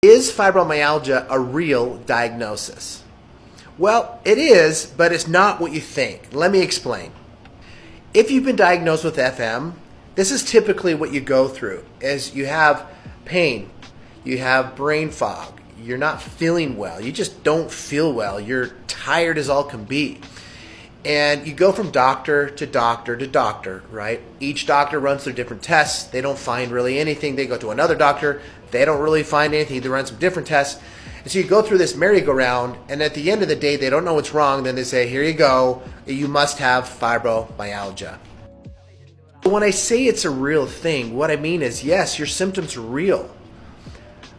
Is fibromyalgia a real diagnosis? Well, it is, but it's not what you think. Let me explain. If you've been diagnosed with FM, this is typically what you go through, is you have pain, you have brain fog, you're not feeling well, you just don't feel well, you're tired as all can be. And you go from doctor to doctor to doctor, right? Each doctor runs through different tests. They don't find really anything. They go to another doctor. They don't really find anything. They run some different tests. And so you go through this merry-go-round, and at the end of the day, they don't know what's wrong. Then they say, here you go. You must have fibromyalgia. When I say it's a real thing, what I mean is, yes, your symptoms are real.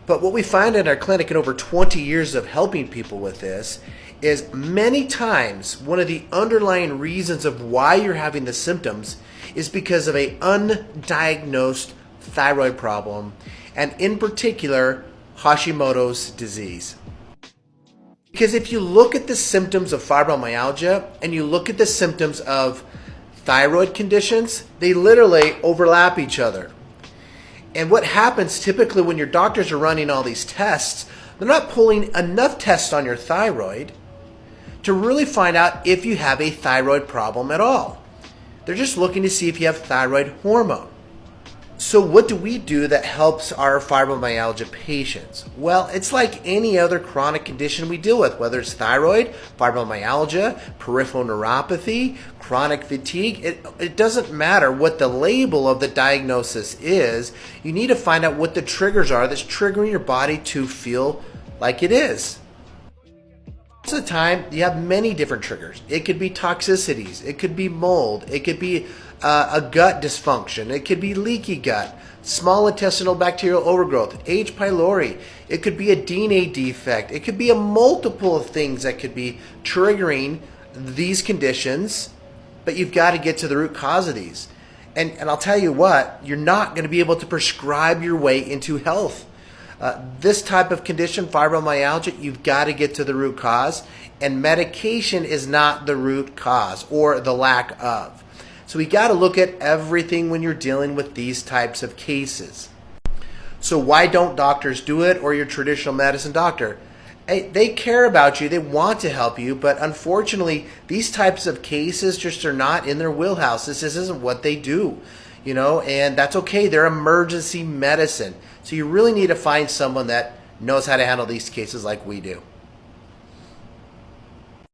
But what we find in our clinic in over 20 years of helping people with this is many times one of the underlying reasons of why you're having the symptoms is because of a undiagnosed thyroid problem, and in particular, Hashimoto's disease. Because if you look at the symptoms of fibromyalgia and you look at the symptoms of thyroid conditions, they literally overlap each other. And what happens typically when your doctors are running all these tests, they're not pulling enough tests on your thyroid to really find out if you have a thyroid problem at all. They're just looking to see if you have thyroid hormone. So what do we do that helps our fibromyalgia patients? Well, it's like any other chronic condition we deal with, whether it's thyroid, fibromyalgia, peripheral neuropathy, chronic fatigue. It doesn't matter what the label of the diagnosis is. You need to find out what the triggers are that's triggering your body to feel like it is. Most of the time, you have many different triggers. It could be toxicities, it could be mold, it could be a gut dysfunction, it could be leaky gut, small intestinal bacterial overgrowth, H. pylori, it could be a DNA defect, it could be a multiple of things that could be triggering these conditions, but you've got to get to the root cause of these. And I'll tell you what, you're not going to be able to prescribe your way into health. This type of condition, fibromyalgia, you've got to get to the root cause, and medication is not the root cause or the lack of. So we got to look at everything when you're dealing with these types of cases. So why don't doctors do it, or your traditional medicine doctor? They care about you, they want to help you, but unfortunately these types of cases just are not in their wheelhouse. This isn't what they do. And that's okay. They're emergency medicine. So you really need to find someone that knows how to handle these cases like we do.